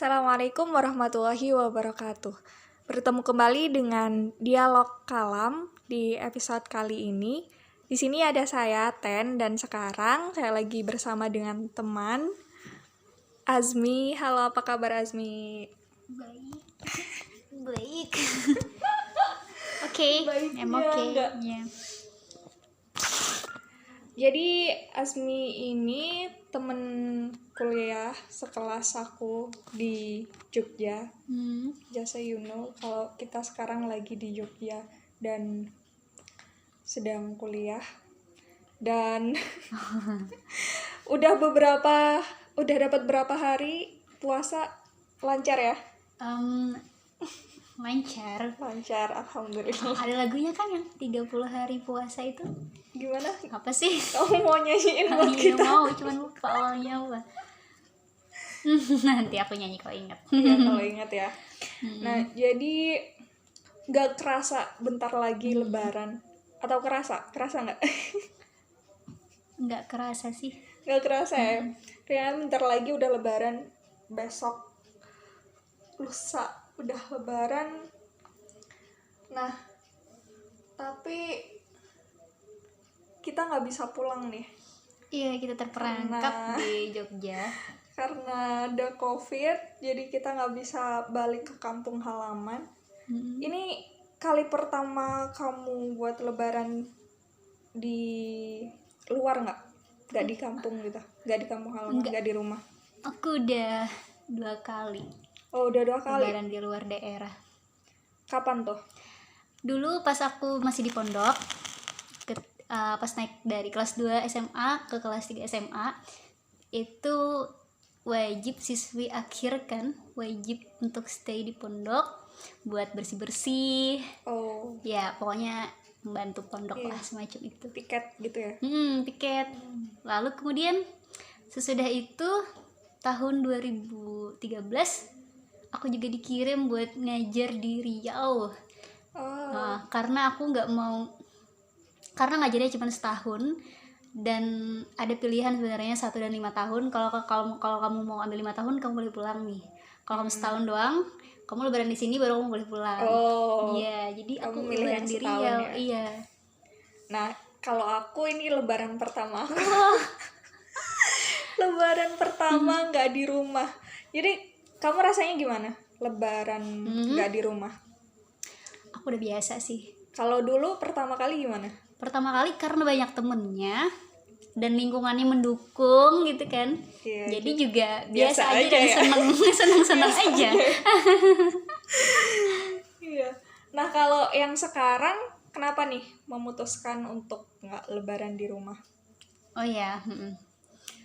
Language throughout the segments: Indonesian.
Assalamualaikum warahmatullahi wabarakatuh. Bertemu kembali dengan Dialog Kalam di episode kali ini. Di sini ada saya, Ten, dan sekarang saya lagi bersama dengan teman Azmi. Halo, apa kabar Azmi? Baik. Oke, I'm Baiknya okay. enggak. Yeah. Jadi Azmi ini temen kuliah sekelas aku di Jogja. Just so you know, kalau kita sekarang lagi di Jogja dan sedang kuliah. Dan udah dapat berapa hari puasa lancar ya? Lancar. Alhamdulillah. Ada lagunya kan yang 30 hari puasa itu? Gimana? Apa sih? Kamu mau nyanyiin buat Iya kita? mau, cuman lupa awalnya apa. Nanti aku nyanyi kalau ingat. Ya, kalau ingat ya. Nah, jadi nggak kerasa bentar lagi Lebaran. Atau kerasa? Kerasa nggak? Nggak kerasa sih. Nggak kerasa ya? Kayaknya bentar lagi udah Lebaran. Besok, lusa, udah Lebaran. Nah, tapi kita nggak bisa pulang nih. Iya, kita terperangkap di Jogja. Karena ada COVID, jadi kita nggak bisa balik ke kampung halaman. Ini kali pertama kamu buat Lebaran di luar nggak? Nggak di kampung gitu? Nggak di kampung halaman, nggak di rumah? Aku udah 2 kali Oh, udah 2 kali? Lebaran di luar daerah. Kapan tuh? Dulu pas aku masih di pondok, pas naik dari kelas 2 SMA ke kelas 3 SMA, itu wajib siswi akhir kan, wajib untuk stay di pondok buat bersih-bersih. Oh, Ya, pokoknya membantu pondok Iya. lah semacam itu. piket gitu ya? Piket. Lalu kemudian sesudah itu tahun 2013 aku juga dikirim buat ngajar di Riau. Oh, Karena aku nggak mau, karena ngajarnya cuma setahun dan ada pilihan sebenarnya 1 dan 5 tahun. Kalau kamu mau ambil 5 tahun kamu boleh pulang nih. Kalau kamu setahun doang, kamu Lebaran di sini baru kamu boleh pulang. Oh, Iya, jadi kamu aku milih Lebaran yang di setahun Riau. ya? Iya. Nah, kalau aku ini Lebaran pertama aku. Lebaran pertama nggak di rumah. Jadi kamu rasanya gimana? Lebaran nggak di rumah? Aku udah biasa sih. Kalau dulu pertama kali gimana? Pertama kali karena banyak temennya dan lingkungannya mendukung gitu kan. Iya, Jadi juga biasa biasa aja aja dan ya? seneng aja. Iya. Nah, kalau yang sekarang kenapa nih memutuskan untuk nggak Lebaran di rumah? Oh ya,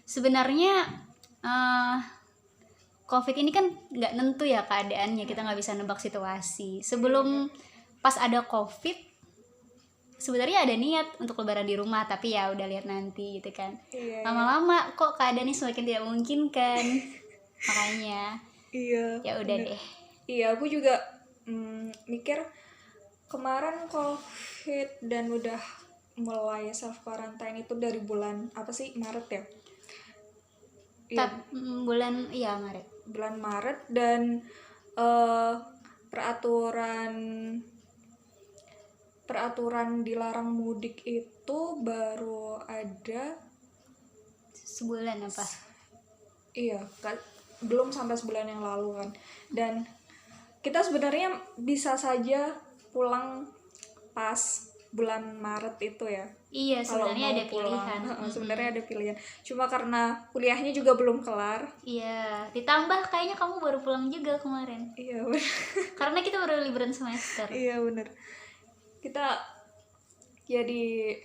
sebenarnya COVID ini kan nggak nentu ya keadaannya, kita nggak bisa nebak situasi. Sebelum pas ada COVID, sebenarnya ada niat untuk Lebaran di rumah, tapi ya udah lihat nanti gitu kan. Iya. Lama-lama kok keadaannya semakin tidak memungkinkan, makanya Iya. ya udah bener. deh. Iya, aku juga mikir kemarin COVID dan udah mulai self quarantine itu dari bulan apa sih? Maret ya? Iya, Bulan Maret. bulan Maret dan peraturan dilarang mudik itu baru ada Sebulan apa? iya belum sampai sebulan yang lalu kan. Dan kita sebenarnya bisa saja pulang pas bulan Maret itu ya. Iya, Kalau sebenarnya mau ada pulang. pilihan. Sebenarnya ada pilihan. Cuma karena kuliahnya juga belum kelar. Iya, ditambah kayaknya kamu baru pulang juga kemarin. Iya bener. Karena kita baru liburan semester. Iya bener. Kita jadi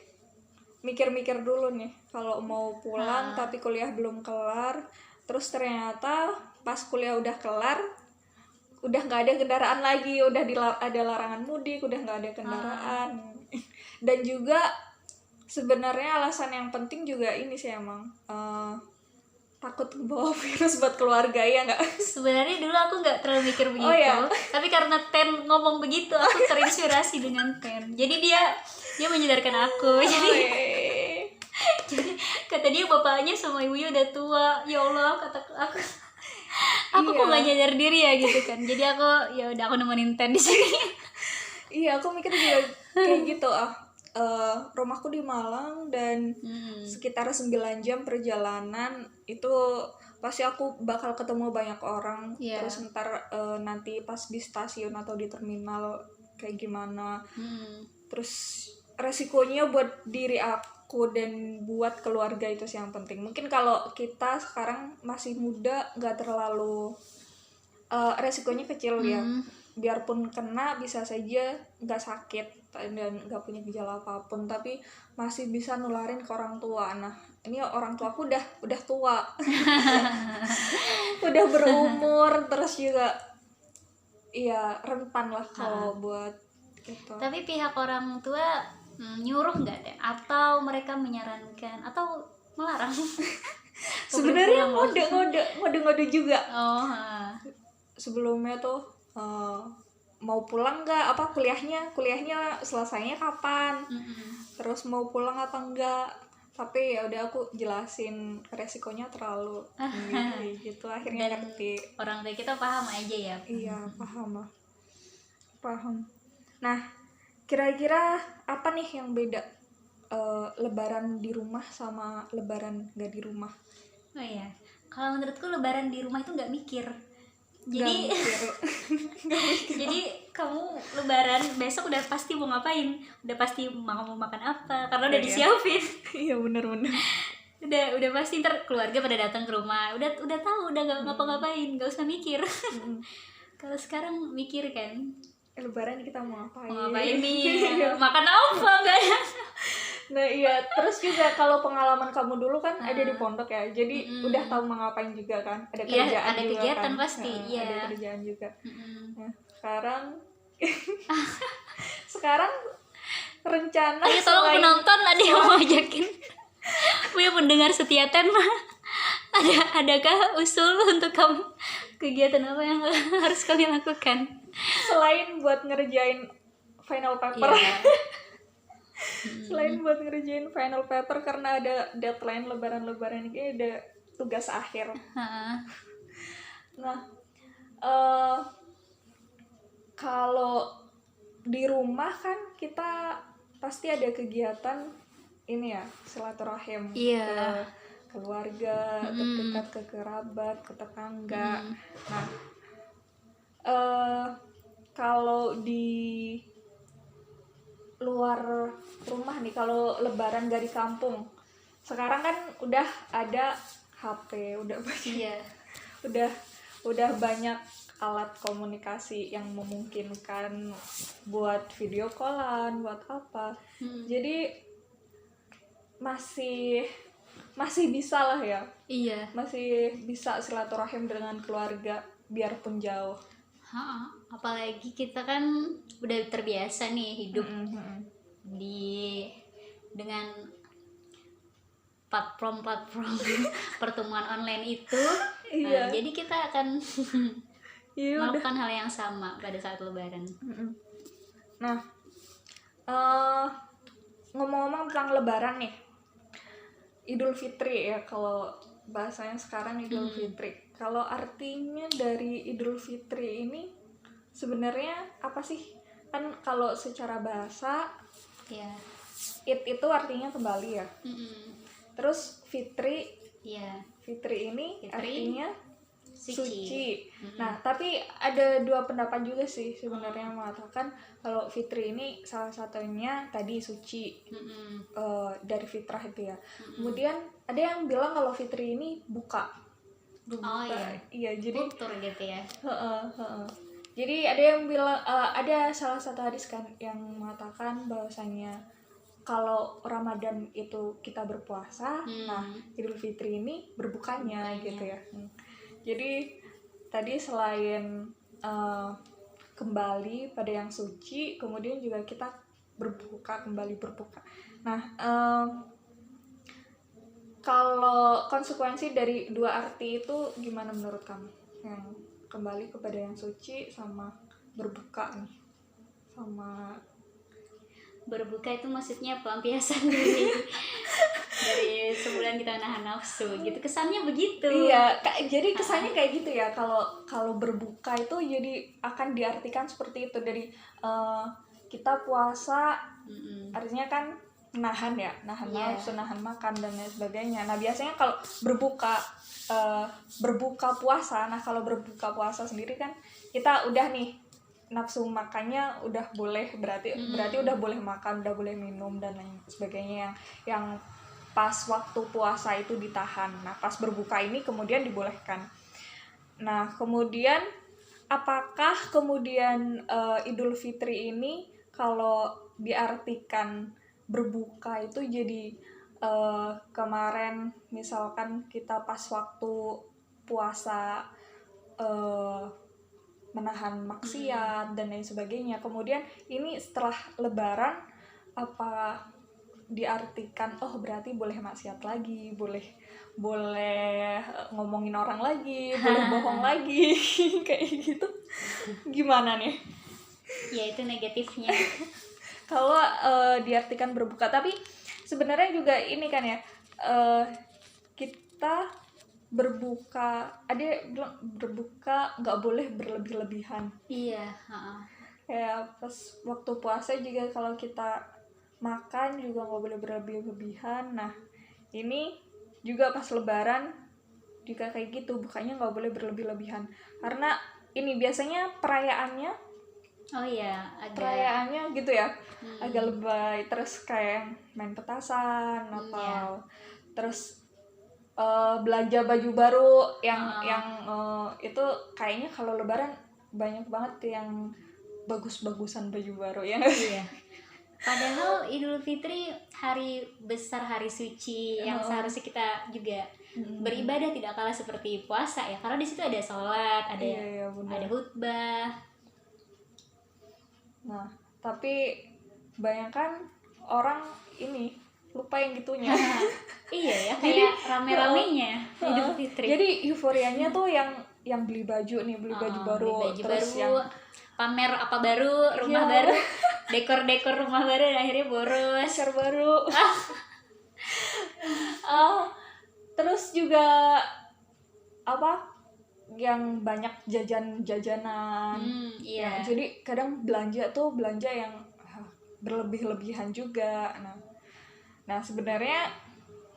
mikir-mikir dulu nih kalau mau pulang tapi kuliah belum kelar. Terus ternyata pas kuliah udah kelar, udah nggak ada kendaraan lagi, udah ada larangan mudik, udah nggak ada kendaraan. Dan juga sebenarnya alasan yang penting juga ini sih emang takut bawa virus buat keluarga ya nggak? Sebenarnya dulu aku nggak terlalu mikir begitu, Oh, ya? tapi karena Ten ngomong begitu, aku terinspirasi dengan Ten. Jadi dia menyadarkan aku. Jadi kata dia bapaknya sama ibunya udah tua. Ya Allah, kata aku Kenapa aku nggak nyadar diri ya gitu kan. Jadi aku ya udah aku nemenin Ten di sini. Iya, aku mikir juga kayak gitu. Rumahku di Malang dan sekitar 9 jam perjalanan itu pasti aku bakal ketemu banyak orang. Terus ntar nanti pas di stasiun atau di terminal kayak gimana. Terus resikonya buat diri aku dan buat keluarga itu sih yang penting. Mungkin kalau kita sekarang masih muda nggak terlalu resikonya kecil ya. Biarpun kena bisa saja nggak sakit dan nggak punya gejala apapun, tapi masih bisa nularin ke orang tua. Nah ini orang tua aku udah tua udah berumur, terus juga iya rentan lah kalau buat gitu. Tapi pihak orang tua nyuruh nggak deh, atau mereka menyarankan atau melarang? Sebenarnya ngode juga. Sebelumnya tuh mau pulang nggak, apa kuliahnya selesainya kapan, terus mau pulang apa enggak. Tapi ya udah aku jelasin resikonya terlalu tinggi gitu, akhirnya ngerti. Orang tua kita paham aja ya. Iya, paham. Nah kira-kira apa nih yang beda lebaran di rumah sama lebaran nggak di rumah? Oh iya, kalau menurutku lebaran di rumah itu nggak mikir. Jadi jadi kamu lebaran besok udah pasti mau ngapain, udah pasti mau makan apa karena udah disiapin. Iya benar. udah pasti ntar keluarga pada datang ke rumah, udah tahu udah nggak ngapa-ngapain, nggak usah mikir. Kalau sekarang mikir kan, lebaran kita mau ngapain? Mau ngapain nih? Makan apa enggak ya? Nah iya, terus juga kalau pengalaman kamu dulu kan ada di pondok ya, jadi udah tahu mau ngapain juga kan, ada kerjaan ada juga kegiatan kan? pasti. Ada kerjaan juga. Nah sekarang rencana ayo tolong penonton ada yang mau ajakin punya pendengar setia Ten mah, adakah usul untuk kamu kegiatan apa yang harus kami lakukan selain buat ngerjain final paper? Selain buat ngerjain final paper karena ada deadline lebaran ini, ada tugas akhir. Nah kalau di rumah kan kita pasti ada kegiatan ini ya, silaturahim ke keluarga terdekat, ke kerabat, ke tetangga. Nah kalau di luar rumah nih, kalau lebaran dari kampung sekarang kan udah ada HP, udah banyak alat komunikasi yang memungkinkan buat video callan, buat apa. Jadi masih bisa lah ya. Iya. Masih bisa silaturahim dengan keluarga biarpun jauh. Apalagi kita kan udah terbiasa nih hidup dengan platform pertemuan online itu. Jadi kita akan melakukan hal yang sama pada saat lebaran. Nah ngomong-ngomong tentang lebaran nih, Idul Fitri ya kalau bahasanya sekarang Idul Fitri. Kalau artinya dari Idul Fitri ini sebenarnya apa sih? Kan kalau secara bahasa Id itu artinya kembali ya. Terus Fitri, Fitri ini artinya suci. Nah, tapi ada dua pendapat juga sih sebenarnya yang mengatakan kalau Fitri ini salah satunya tadi suci, dari fitrah itu ya. Kemudian ada yang bilang kalau Fitri ini buka. Iya, jadi kultur gitu ya. Jadi ada yang bilang ada salah satu hadis kan yang mengatakan bahwasanya kalau Ramadan itu kita berpuasa, nah Idul Fitri ini berbukanya gitu ya. Jadi tadi selain kembali pada yang suci, kemudian juga kita kembali berbuka. Nah kalau konsekuensi dari dua arti itu gimana menurut kamu? Yang kembali kepada yang suci sama berbuka nih, sama berbuka itu maksudnya pelampiasan dari dari sebulan kita nahan nafsu gitu, kesannya begitu. Iya, jadi kesannya kayak gitu ya, kalau berbuka itu jadi akan diartikan seperti itu, dari kita puasa artinya kan nahan nafsu, nahan makan dan lain sebagainya. Nah biasanya kalau berbuka puasa, kalau berbuka puasa sendiri kan kita udah nih nafsu makannya udah boleh, berarti udah boleh makan, udah boleh minum dan lain sebagainya yang pas waktu puasa itu ditahan. Nah pas berbuka ini kemudian dibolehkan. Nah kemudian apakah kemudian Idul Fitri ini kalau diartikan berbuka itu jadi kemarin misalkan kita pas waktu puasa menahan maksiat dan lain sebagainya, kemudian ini setelah Lebaran apa diartikan berarti boleh maksiat lagi, boleh ngomongin orang lagi, boleh bohong lagi kayak gitu, gimana nih? Ya itu negatifnya. Kalau diartikan berbuka, tapi sebenarnya juga ini kan ya, kita berbuka, ada bilang berbuka nggak boleh berlebih-lebihan. Iya. Kayak pas waktu puasa juga kalau kita makan juga nggak boleh berlebih-lebihan. Nah ini juga pas Lebaran juga kayak gitu, bukanya nggak boleh berlebih-lebihan, karena ini biasanya perayaannya perayaannya gitu ya, agak lebay, terus kayak main petasan atau terus belanja baju baru yang itu kayaknya kalau Lebaran banyak banget yang bagus-bagusan baju baru ya. Iya. Padahal Idul Fitri hari besar, hari suci yang seharusnya kita juga beribadah tidak kalah seperti puasa ya, karena di situ ada sholat, ada khutbah. Nah tapi bayangkan orang ini lupa yang gitunya. Iya ya, kayak rame-ramenya Idul Fitri. Jadi euforianya tuh yang beli baju baru, terus yang pamer apa baru, rumah baru, dekor rumah baru, dan akhirnya boros. Pacar baru. Terus juga yang banyak jajanan. Iya. Jadi kadang belanja yang berlebih-lebihan juga. Nah sebenarnya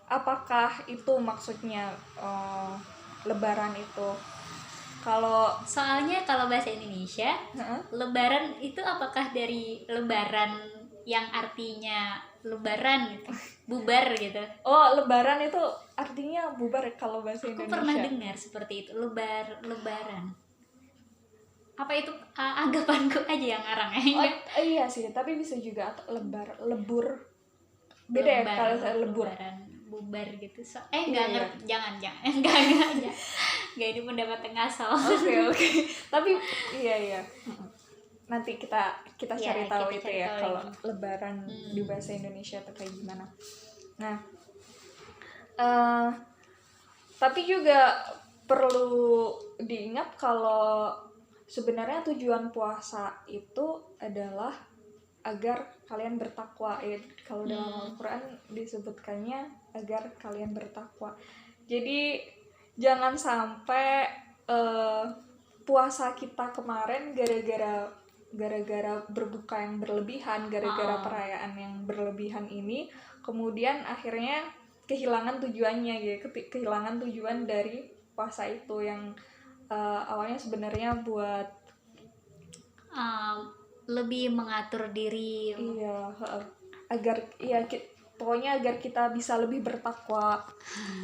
apakah itu maksudnya Lebaran itu? Soalnya kalau bahasa Indonesia, Lebaran itu apakah dari lebaran yang artinya lebaran gitu, bubar gitu? Oh, Lebaran itu artinya bubar kalau bahasa Indonesia. Aku pernah dengar seperti itu, lebaran. Apa itu anggapanku aja yang ngarang ya? Iya sih, tapi bisa juga lebur. Beda ya kalau saya lebur. Lebaran, bubar gitu. Ngerti, jangan. Enggak, ini pendapat ngasal. Oke. Tapi iya. Nanti kita cari tahu itu ya kalau Lebaran di bahasa Indonesia itu kayak gimana. Nah, tapi juga perlu diingat kalau sebenarnya tujuan puasa itu adalah agar kalian bertakwa ya. Kalau dalam Al-Quran disebutkannya agar kalian bertakwa. Jadi jangan sampai puasa kita kemarin gara-gara berbuka yang berlebihan, gara-gara perayaan yang berlebihan ini, kemudian akhirnya kehilangan tujuannya gitu, kehilangan tujuan dari puasa itu yang awalnya sebenarnya buat lebih mengatur diri. Iya, pokoknya agar kita bisa lebih bertakwa.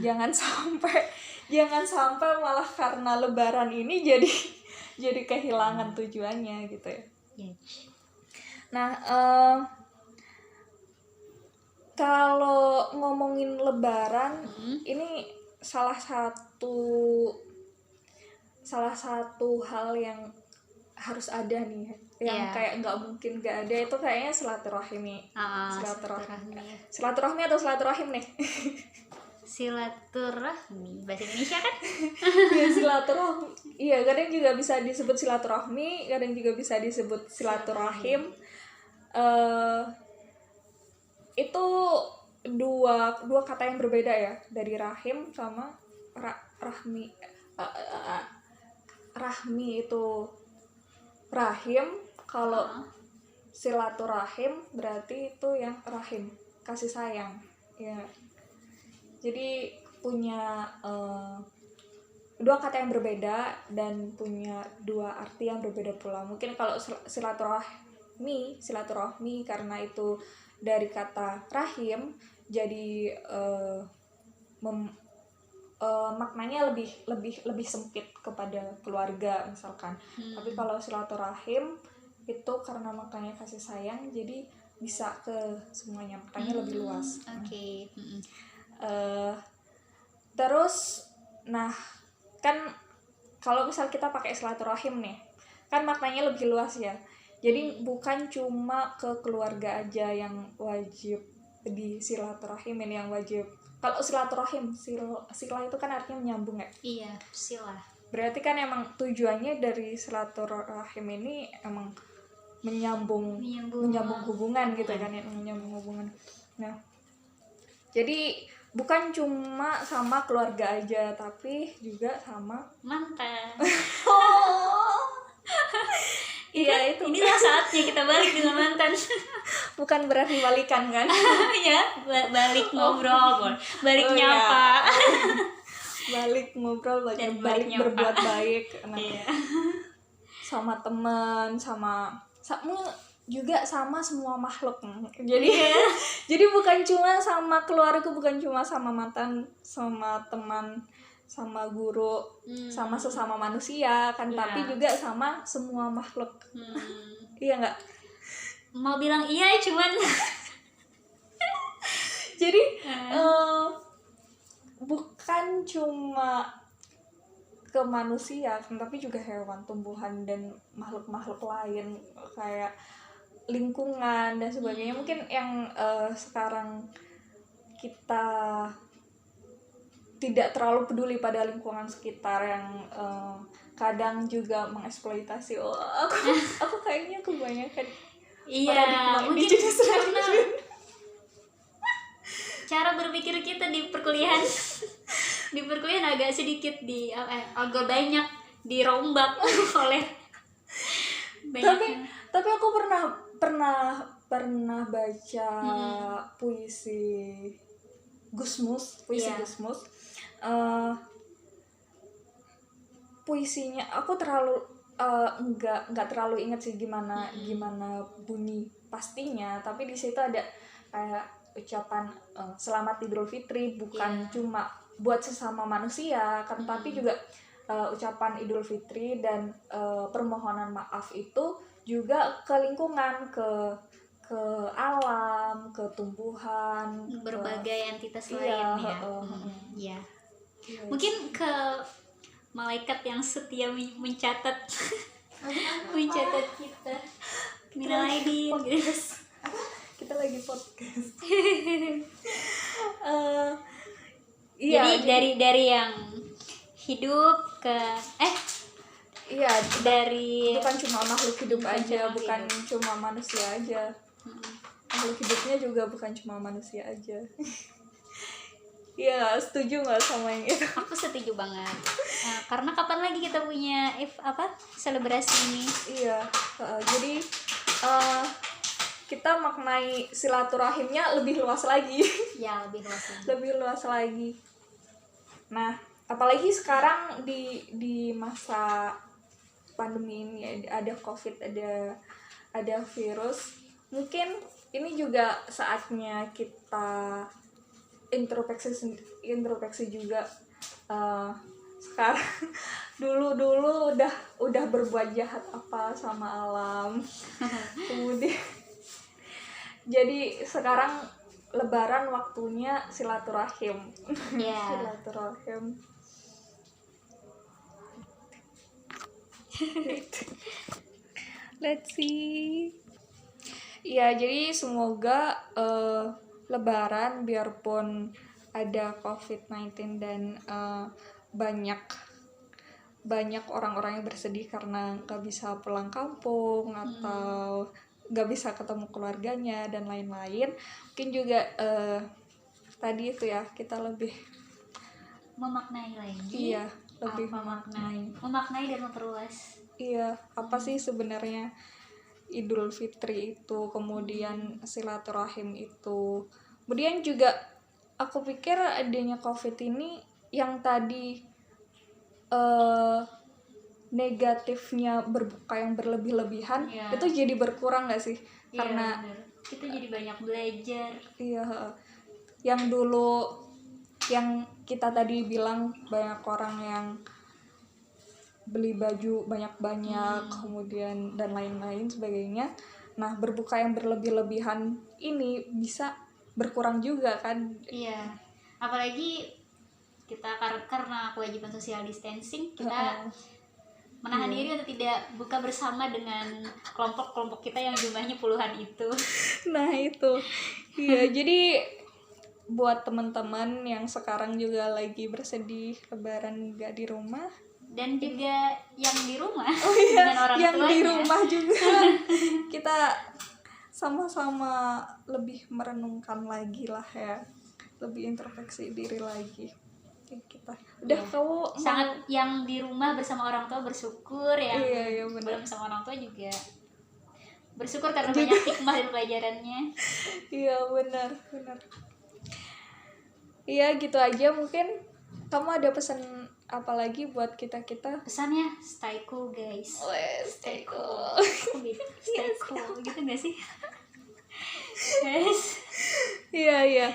Jangan sampai malah karena Lebaran ini jadi kehilangan tujuannya gitu ya. Nah, kalau ngomongin Lebaran, ini salah satu hal yang harus ada nih, yang kayak nggak mungkin nggak ada, itu kayaknya silaturahmi. Silaturahmi atau silaturahim nih? Silaturahmi bahasa Indonesia kan? Ya silaturahmi. Iya, kadang juga bisa disebut silaturahmi, kadang juga bisa disebut silaturahim. Itu dua kata yang berbeda ya, dari rahim sama rahmi. Rahmi itu rahim, kalau silaturahim berarti itu yang rahim, kasih sayang ya. Jadi punya dua kata yang berbeda dan punya dua arti yang berbeda pula. Mungkin kalau silaturahmi karena itu dari kata rahim, jadi maknanya lebih sempit kepada keluarga misalkan. Tapi kalau silaturahim itu karena maknanya kasih sayang, jadi bisa ke semuanya, maknanya lebih luas. Oke. Terus, nah kan kalau misal kita pakai silaturahim nih, kan maknanya lebih luas ya. Jadi bukan cuma ke keluarga aja yang wajib di silaturahim ini, yang wajib. Kalau silaturahim, sila itu kan artinya menyambung ya. Iya, sila. Berarti kan emang tujuannya dari silaturahim ini emang menyambung hubungan gitu kan ya, menyambung hubungan. Nah, jadi bukan cuma sama keluarga aja, tapi juga sama mantan. Iya, itu. Inilah saatnya kita balik dengan mantan. Bukan berarti balikan kan? Ya, balik ngobrol, balik nyapa. Iya. Balik ngobrol, balik berbuat baik. Nah, iya. sama teman, sama juga sama semua makhluk. Jadi jadi bukan cuma sama keluarga, bukan cuma sama mantan, sama teman, sama guru, sama sesama manusia kan, tapi juga sama semua makhluk. Iya nggak? Mau bilang iya cuman jadi bukan cuma ke manusia kan, tapi juga hewan, tumbuhan, dan makhluk-makhluk lain kayak lingkungan dan sebagainya. Mungkin yang sekarang kita tidak terlalu peduli pada lingkungan sekitar, yang kadang juga mengeksploitasi. Aku kayaknya kebanyakan mungkin karena cara berpikir kita di perkuliahan agak sedikit agak banyak dirombak oleh banyak. Tapi aku pernah baca puisi Gusmus. Puisinya aku nggak terlalu ingat sih gimana bunyi pastinya, tapi di situ ada kayak ucapan selamat Idul Fitri, bukan cuma buat sesama manusia kan, tapi juga ucapan Idul Fitri dan permohonan maaf itu juga ke lingkungan, ke alam, ke tumbuhan, berbagai entitas lain ya. Mungkin ke malaikat yang setia mencatat kita. Minal aidin gitu. Kita lagi podcast. Jadi dari yang hidup ke dari bukan cuma makhluk hidup aja, bukan cuma manusia aja. Makhluk hidupnya juga bukan cuma manusia aja. Iya, setuju nggak sama yang itu? Aku setuju banget. Karena kapan lagi kita punya selebrasi ini? Iya, jadi kita maknai silaturahimnya lebih luas lagi. Ya, lebih luas lagi. Lebih luas lagi. Nah, apalagi sekarang di masa pandemi ini, ada COVID, ada virus. Mungkin ini juga saatnya kita introspeksi juga. Sekarang dulu udah berbuat jahat apa sama alam. Kemudian jadi sekarang Lebaran waktunya silaturahim. Silaturahim. Let's see. Ya, jadi semoga Lebaran, biarpun ada COVID-19 dan banyak orang-orang yang bersedih karena gak bisa pulang kampung atau gak bisa ketemu keluarganya dan lain-lain, mungkin juga tadi itu ya, kita lebih Memaknai lagi. iya lebih Apa memaknai dan memperluas. iya apa sih sebenarnya Idul Fitri itu, kemudian silaturahim itu. Kemudian juga aku pikir adanya COVID ini yang tadi negatifnya berbuka yang berlebih-lebihan Iya. itu jadi berkurang gak sih? Iya, Karena bener. Kita jadi banyak belajar. iya, yang dulu yang kita tadi bilang banyak orang yang beli baju banyak-banyak, kemudian dan lain-lain sebagainya. Nah, berbuka yang berlebih-lebihan ini bisa berkurang juga kan? Iya. Apalagi kita karena kewajiban social distancing, kita menahan diri untuk tidak buka bersama dengan kelompok-kelompok kita yang jumlahnya puluhan itu. Nah, itu. Iya, jadi buat teman-teman yang sekarang juga lagi bersedih lebaran gak di rumah, Dan juga yang di rumah iya, dengan orang yang tuanya. di rumah juga kita sama-sama lebih merenungkan lagi lah ya, lebih introspeksi diri lagi. Oke, kita udah Iya. kamu Sangat yang di rumah bersama orang tua bersyukur, yang iya benar. belum sama orang tua juga bersyukur karena banyak hikmah dan pelajarannya. Iya benar. Iya gitu aja. Mungkin kamu ada pesan apa lagi buat kita? Pesannya stay cool guys. Stay cool. Kok gitu? Stay cool gitu gak sih? Guys. Iya.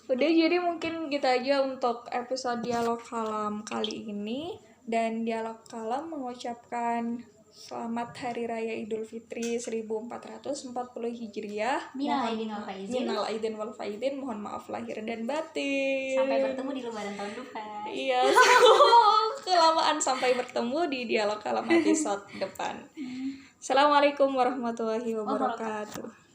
Udah, jadi mungkin gitu aja untuk episode Dialog Kalam kali ini. Dan Dialog Kalam mengucapkan selamat Hari Raya Idul Fitri 1440 Hijriah. Minal aidin wal faizin. Mohon maaf lahir dan batin. Sampai bertemu di lebaran tahun depan. Iya. Kelamaan sampai bertemu di Dialog Kalam episode depan. Assalamualaikum warahmatullahi wabarakatuh.